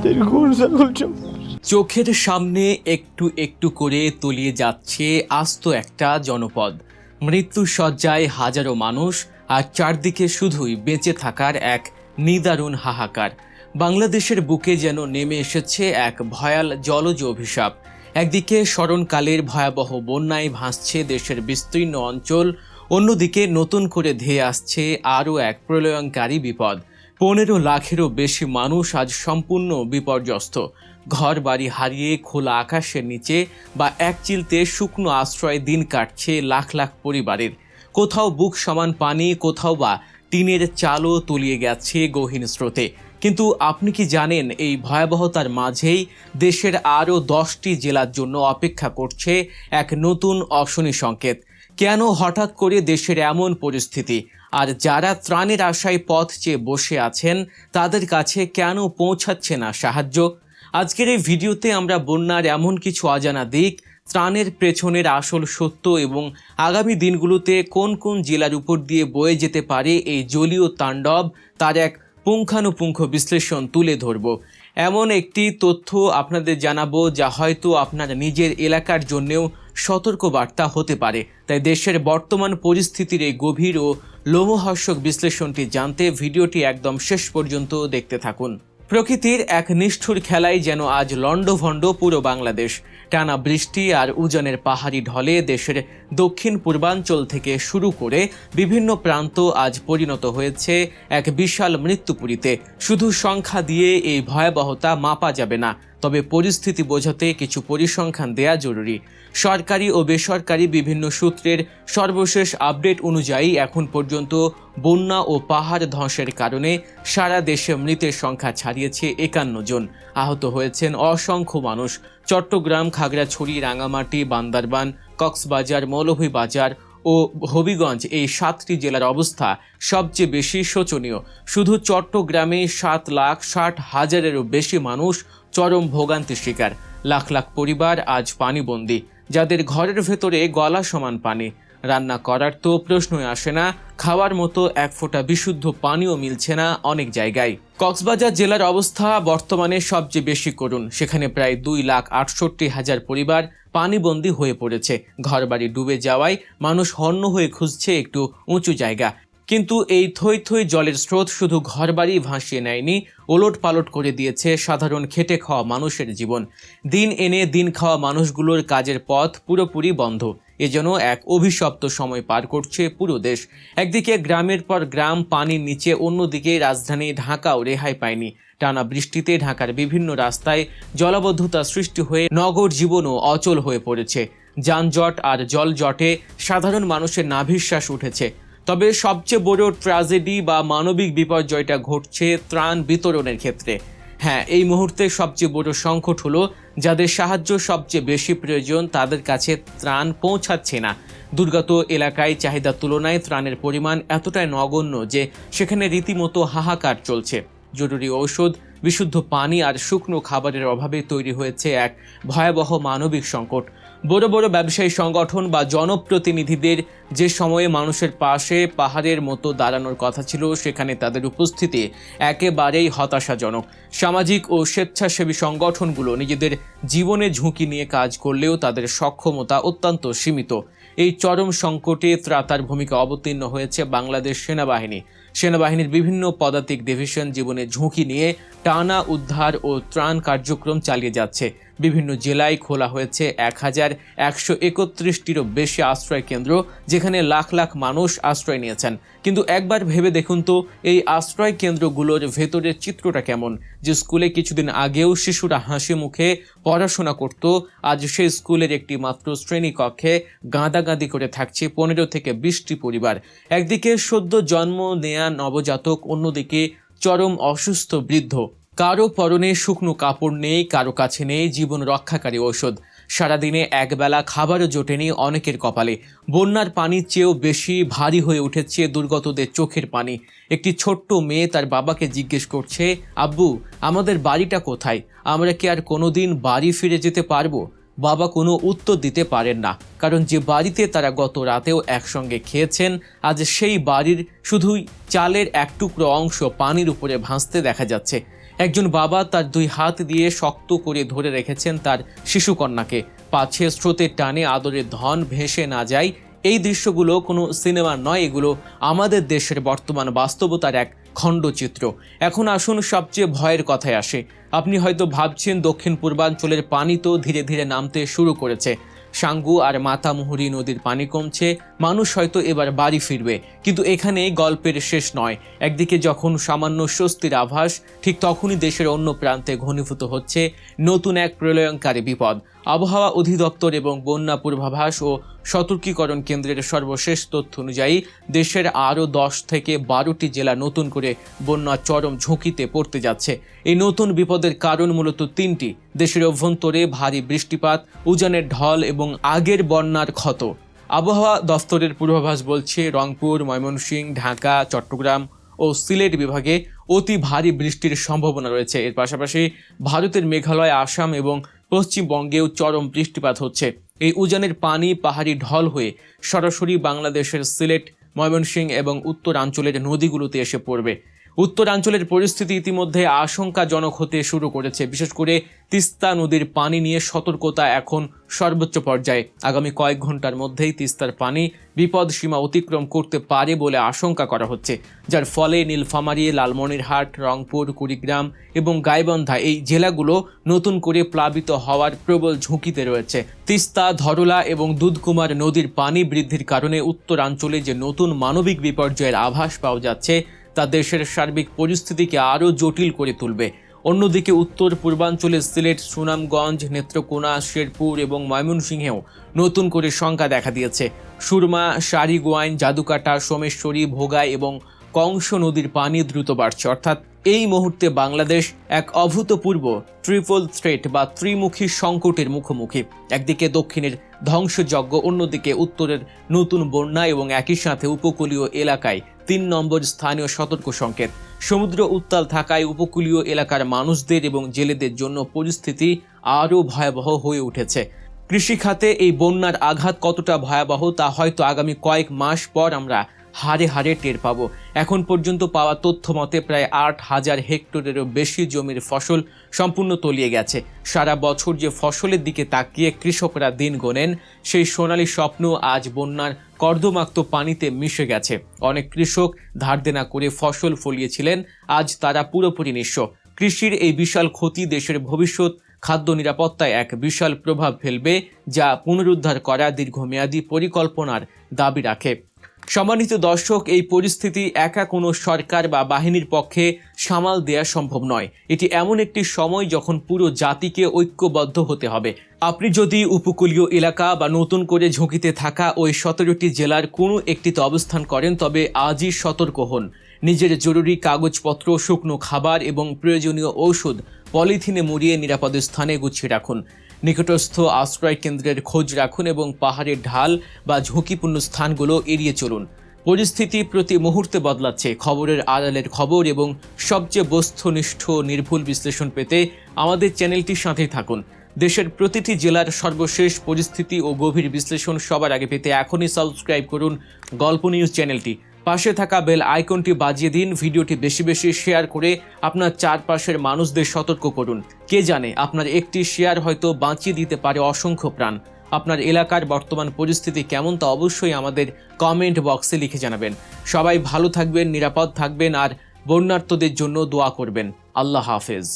আমাদের গরু ছাগল সব। চোখের সামনে একটু একটু করে তলিয়ে যাচ্ছে আস্ত একটা জনপদ। মৃত্যু শয্যায় হাজারো মানুষ, আর চারদিকে শুধুই বেঁচে থাকার এক নিদারুণ হাহাকার। বাংলাদেশের বুকে যেন নেমে এসেছে এক ভয়াল জলজ অভিশাপ। একদিকে স্মরণকালের ভয়াবহ বন্যায় ভাসছে দেশের বিস্তীর্ণ অঞ্চল, অন্যদিকে নতুন করে ধেয়ে আসছে আরও এক প্রলয়ঙ্কারী বিপদ। 15 লাখেরও বেশি মানুষ আজ সম্পূর্ণ বিপর্যস্ত। ঘর বাড়ি হারিয়ে খোলা আকাশের নিচে বা এক চিলতে শুকনো আশ্রয়ে দিন কাটছে লাখ লাখ পরিবারের। কোথাও বুক সমান পানি, কোথাও বা টিনের চালও তলিয়ে গেছে গহীন স্রোতে। কিন্তু আপনি কি জানেন, এই ভয়াবহতার মাঝেই দেশের আরও 10টি জেলার জন্য অপেক্ষা করছে এক নতুন অশনি সংকেত? কেন হঠাৎ করে দেশের এমন পরিস্থিতি? আর যারা ত্রাণের আশায় পথ চেয়ে বসে আছেন, তাদের কাছে কেন পৌঁছাচ্ছে না সাহায্য? আজকের এই ভিডিওতে আমরা বন্যার এমন কিছু অজানা দিক, ত্রাণের পেছনের আসল সত্য এবং আগামী দিনগুলোতে কোন কোন জেলার উপর দিয়ে বয়ে যেতে পারে এই জলীয় তাণ্ডব, তার এক পুঙ্খানুপুঙ্খ বিশ্লেষণ তুলে ধরব। এমন একটি তথ্য আপনাদের জানাবো যা হয়তো আপনার নিজের এলাকার জন্যেও সতর্কবার্তা হতে পারে। তাই দেশের বর্তমান পরিস্থিতির এই গভীর ও লোমহর্ষক বিশ্লেষণটি জানতে ভিডিওটি একদম শেষ পর্যন্ত দেখতে থাকুন। প্রকৃতির এক নিষ্ঠুর খেলায় যেন আজ লণ্ডভণ্ড পুরো বাংলাদেশ। টানা বৃষ্টি আর উজানের পাহাড়ি ঢলে দেশের দক্ষিণ পূর্বাঞ্চল থেকে শুরু করে বিভিন্ন প্রান্ত আজ পরিণত হয়েছে এক বিশাল মৃত্যুপুরীতে। শুধু সংখ্যা দিয়ে এই ভয়াবহতা মাপা যাবে না, তবে পরিস্থিতি বোঝাতে কিছু পরিসংখ্যান দেয়া জরুরি। সরকারি ও বেসরকারি বিভিন্ন সূত্রের সর্বশেষ আপডেট অনুযায়ী এখন পর্যন্ত বন্যা ও পাহাড় ধসের কারণে সারা দেশে মৃতের সংখ্যা ছাড়িয়েছে 51 জন। আহত হয়েছেন অসংখ্য মানুষ। চট্টগ্রাম, খাগড়াছড়ি, রাঙামাটি, বান্দরবান, কক্সবাজার, মৌলভীবাজার ও হবিগঞ্জ এই 7টি জেলার অবস্থা সবচেয়ে বেশি শোচনীয়। শুধু চট্টগ্রামে 7,60,000-এরও বেশি মানুষ চরম ভোগান্তির শিকার। লাখ লাখ পরিবার আজ পানিবন্দী, যাদের ঘরের ভেতরে গলা সমান পানি। রান্না করার তো প্রশ্নই আসে না, খাওয়ার মতো এক ফোঁটা বিশুদ্ধ পানিও মিলছে না অনেক জায়গায়। কক্সবাজার জেলার অবস্থা বর্তমানে সবচেয়ে বেশি করুণ। সেখানে প্রায় 2,68,000 পরিবার পানিবন্দী হয়ে পড়েছে। ঘরবাড়ি ডুবে যাওয়ায় মানুষ হন্য হয়ে খুঁজছে একটু উঁচু জায়গা। কিন্তু এই থই থই জলের স্রোত শুধু ঘরবাড়ি ভাসিয়ে নেয়নি, ওলট পালট করে দিয়েছে সাধারণ খেটে খাওয়া মানুষের জীবন। দিন এনে দিন খাওয়া মানুষগুলোর কাজের পথ পুরোপুরি বন্ধ। এ যেন এক অভিশপ্ত সময় পার করছে পুরো দেশ। একদিকে গ্রামের পর গ্রাম পানির নিচে, অন্যদিকে রাজধানী ঢাকাও রেহাই পায়নি। টানা বৃষ্টিতে ঢাকার বিভিন্ন রাস্তায় জলাবদ্ধতা সৃষ্টি হয়ে নগর জীবনও অচল হয়ে পড়েছে। যানজট আর জলজটে সাধারণ মানুষের নাভিশ্বাস উঠেছে। তবে সবচেয়ে বড় ট্র্যাজেডি বা মানবিক বিপর্যয়টা ঘটছে ত্রাণ বিতরণের ক্ষেত্রে। হ্যাঁ, এই মুহূর্তে সবচেয়ে বড় সংকট হলো যাদের সাহায্য সবচেয়ে বেশি প্রয়োজন, তাদের কাছে ত্রাণ পৌঁছাচ্ছে না। দুর্গত এলাকায় চাহিদার তুলনায় ত্রাণের পরিমাণ এতটাই নগণ্য যে সেখানে রীতিমতো হাহাকার চলছে। জরুরি ঔষধ, বিশুদ্ধ পানি আর শুকনো খাবারের অভাবে তৈরি হয়েছে এক ভয়াবহ মানবিক সংকট। বড় বড় ব্যবসায়ী সংগঠন বা জনপ্রতিনিধিদের যে সময়ে মানুষের পাশে পাহাড়ের মতো দাঁড়ানোর কথা ছিল, সেখানে তাদের উপস্থিতি একেবারেই হতাশাজনক। সামাজিক ও স্বেচ্ছাসেবী সংগঠনগুলো নিজেদের জীবনে ঝুঁকি নিয়ে কাজ করলেও তাদের সক্ষমতা অত্যন্ত সীমিত। এই চরম সংকটে ত্রাতার ভূমিকা অবতীর্ণ হয়েছে বাংলাদেশ সেনাবাহিনী। সেনাবাহিনীর বিভিন্ন পদাতিক ডিভিশন জীবনে ঝুঁকি নিয়ে টানা উদ্ধার ও ত্রাণ কার্যক্রম চালিয়ে যাচ্ছে। বিভিন্ন জেলায় খোলা হয়েছে 1,131টিরও বেশি আশ্রয় কেন্দ্র, যেখানে লাখ লাখ মানুষ আশ্রয় নিয়েছেন। কিন্তু একবার ভেবে দেখুন তো, এই আশ্রয় কেন্দ্রগুলোর ভেতরের চিত্রটা কেমন? যে স্কুলে কিছুদিন আগেও শিশুরা হাসি মুখে পড়াশোনা করত, আজ সেই স্কুলের একটি মাত্র শ্রেণীকক্ষে গাদাগাদি করে থাকছে 15 থেকে 20টি পরিবার। একদিকে সদ্য জন্ম নেয়া নবজাতক, অন্যদিকে চরম অসুস্থ বৃদ্ধ। কারো পরনে শুকনো কাপড় নেই, কারো কাছে নেই জীবন রক্ষাকারী ঔষধ। সারাদিনে একবেলা খাবারও জোটেনি অনেকের কপালে। বন্যার পানির চেয়েও বেশি ভারী হয়ে উঠেছে দুর্গতদের চোখের পানি। একটি ছোট্ট মেয়ে তার বাবাকে জিজ্ঞেস করছে, আব্বু, আমাদের বাড়িটা কোথায়? আমরা কি আর কোনোদিন বাড়ি ফিরে যেতে পারবো? বাবা কোনো উত্তর দিতে পারেন না, কারণ যে বাড়িতে তারা গত রাতেও একসঙ্গে খেয়েছেন, আজ সেই বাড়ির শুধুই চালের এক টুকরো অংশ পানির উপরে ভাসতে দেখা যাচ্ছে। একজন বাবা তার 2 হাত দিয়ে শক্ত করে ধরে রেখেছেন তার শিশুকন্যাকে, পাছে স্রোতের টানে আদরের ধন ভেসে না যায়। এই দৃশ্যগুলো কোনো সিনেমা নয়, এগুলো আমাদের দেশের বর্তমান বাস্তবতার এক খণ্ডচিত্র। এখন আসুন সবচেয়ে ভয়ের কথায় আসে। আপনি হয়তো ভাবছেন দক্ষিণ পূর্বাঞ্চলের পানি তো ধীরে ধীরে নামতে শুরু করেছে, সাঙ্গু আর মাতামুহুরী নদীর পানি কমছে, মানুষ হয়তো এবার বাড়ি ফিরবে। কিন্তু এখানে গল্পের শেষ নয়। একদিকে যখন সামান্য স্বস্তির আভাস, ঠিক তখনই দেশের অন্য প্রান্তে ঘনীভূত হচ্ছে নতুন এক প্রলয়ঙ্কারী বিপদ। আবহাওয়া অধিদপ্তর এবং বন্যা পূর্বাভাস ও সতর্কীকরণ কেন্দ্রের সর্বশেষ তথ্য অনুযায়ী দেশের আরও 10 থেকে 12টি জেলা নতুন করে বন্যা চরম ঝুঁকিতে পড়তে যাচ্ছে। এই নতুন বিপদের কারণ মূলত 3টি: দেশের অভ্যন্তরে ভারী বৃষ্টিপাত, উজানের ঢল এবং আগের বন্যার ক্ষত। আবহাওয়া দফতরের পূর্বাভাস বলছে রংপুর, ময়মনসিংহ, ঢাকা, চট্টগ্রাম ও সিলেট বিভাগে অতি ভারী বৃষ্টির সম্ভাবনা রয়েছে। এর পাশাপাশি ভারতের মেঘালয়, আসাম এবং পশ্চিমবঙ্গেও চরম বৃষ্টিপাত হচ্ছে। এই উজানের পানি পাহাড়ি ঢল হয়ে সরাসরি বাংলাদেশের সিলেট, ময়মনসিংহ এবং উত্তরাঞ্চলের নদীগুলোতে এসে পড়বে। উত্তরাঞ্চলের পরিস্থিতি ইতিমধ্যে আশঙ্কাজনক হতে শুরু করেছে। বিশেষ করে তিস্তা নদীর পানি নিয়ে সতর্কতা এখন সর্বোচ্চ পর্যায়ে। আগামী কয়েক ঘন্টার মধ্যেই তিস্তার পানি বিপদ সীমা অতিক্রম করতে পারে বলে আশঙ্কা করা হচ্ছে, যার ফলে নীলফামারী, লালমনিরহাট, রংপুর, কুড়িগ্রাম এবং গাইবান্ধা এই জেলাগুলো নতুন করে প্লাবিত হওয়ার প্রবল ঝুঁকিতে রয়েছে। তিস্তা, ধরলা এবং দুধকুমার নদীর পানি বৃদ্ধির কারণে উত্তরাঞ্চলে যে নতুন মানবিক বিপর্যয়ের আভাস পাওয়া যাচ্ছে তা দেশের সার্বিক পরিস্থিতিকে আরও জটিল করে তুলবে। অন্যদিকে উত্তর পূর্বাঞ্চলের সিলেট, সুনামগঞ্জ, নেত্রকোনা, শেরপুর এবং ময়মনসিংহেও নতুন করে শঙ্কা দেখা দিয়েছে। সুরমা, সারিগোয়াইন, জাদুকাটা, সোমেশ্বরী, ভোগাই এবং কংস নদীর পানি দ্রুত বাড়ছে। অর্থাৎ এই মুহূর্তে বাংলাদেশ এক অভূতপূর্ব ট্রিপল থ্রেট বা ত্রিমুখী সংকটের মুখোমুখি। একদিকে দক্ষিণের ধ্বংসযজ্ঞ, অন্যদিকে উত্তরের নতুন বন্যা এবং একই সাথে উপকূলীয় এলাকায় 3 নম্বর স্থানীয় সতর্ক সংকেত। সমুদ্র উত্তাল থাকায় উপকূলীয় এলাকার মানুষদের এবং জেলেদের জন্য পরিস্থিতি আরও ভয়াবহ হয়ে উঠেছে। কৃষিখাতে এই বন্যার আঘাত কতটা ভয়াবহ তা হয়তো আগামী কয়েক মাস পর আমরা হাড়ে হাড়ে টের পাবো। এখন পর্যন্ত পাওয়া তথ্য মতে প্রায় 8,000 হেক্টরেরও বেশি জমির ফসল সম্পূর্ণ তলিয়ে গেছে। সারা বছর যে ফসলের দিকে তাকিয়ে কৃষকরা দিন গোনেন, সেই সোনালী স্বপ্ন আজ বন্যার কর্দমাক্ত পানিতে মিশে গেছে। অনেক কৃষক ধার দেনা করে ফসল ফলিয়েছিলেন, আজ তারা পুরোপুরি নিঃস্ব। কৃষির এই বিশাল ক্ষতি দেশের ভবিষ্যৎ খাদ্য নিরাপত্তায় এক বিশাল প্রভাব ফেলবে, যা পুনরুদ্ধার করা দীর্ঘমেয়াদী পরিকল্পনার দাবি রাখে। সম্মানিত দর্শক, এই পরিস্থিতি একা কোনো সরকার বা বাহিনীর পক্ষে সামাল দেওয়া সম্ভব নয়। এটি এমন একটি সময় যখন পুরো জাতিকে ঐক্যবদ্ধ হতে হবে। আপনি যদি উপকূলীয় এলাকা বা নতুন করে ঝুঁকিতে থাকা ওই 17টি জেলার কোনো একটিতে অবস্থান করেন, তবে আজই সতর্ক হন। নিজের জরুরি কাগজপত্র, শুকনো খাবার এবং প্রয়োজনীয় ঔষধ পলিথিনে মুড়িয়ে নিরাপদ স্থানে গুছিয়ে রাখুন। নিকটস্থ আশ্রয় কেন্দ্রের খোঁজ রাখুন এবং পাহাড়ের ঢাল বা ঝুঁকিপূর্ণ স্থানগুলো এড়িয়ে চলুন। পরিস্থিতি প্রতি মুহূর্তে বদলাচ্ছে। খবরের আড়ালের খবর এবং সবচেয়ে বস্তুনিষ্ঠ নির্ভুল বিশ্লেষণ পেতে আমাদের চ্যানেলটির সাথেই থাকুন। দেশের প্রতিটি জেলার সর্বশেষ পরিস্থিতি ও গভীর বিশ্লেষণ সবার আগে পেতে এখনই সাবস্ক্রাইব করুন গল্প নিউজ চ্যানেলটি। পাশে থাকা বেল আইকনটি বাজিয়ে দিন। ভিডিওটি বেশি বেশি শেয়ার করে আপনার চারপাশের মানুষদের সতর্ক করুন। কে জানে, আপনার একটি শেয়ার হয়তো বাঁচিয়ে দিতে পারে অসংখ্য প্রাণ। আপনার এলাকার বর্তমান পরিস্থিতি কেমন তা অবশ্যই আমাদের কমেন্ট বক্সে লিখে জানাবেন। সবাই ভালো থাকবেন, নিরাপদ থাকবেন আর বন্যার্তদের জন্য দোয়া করবেন। আল্লাহ হাফেজ।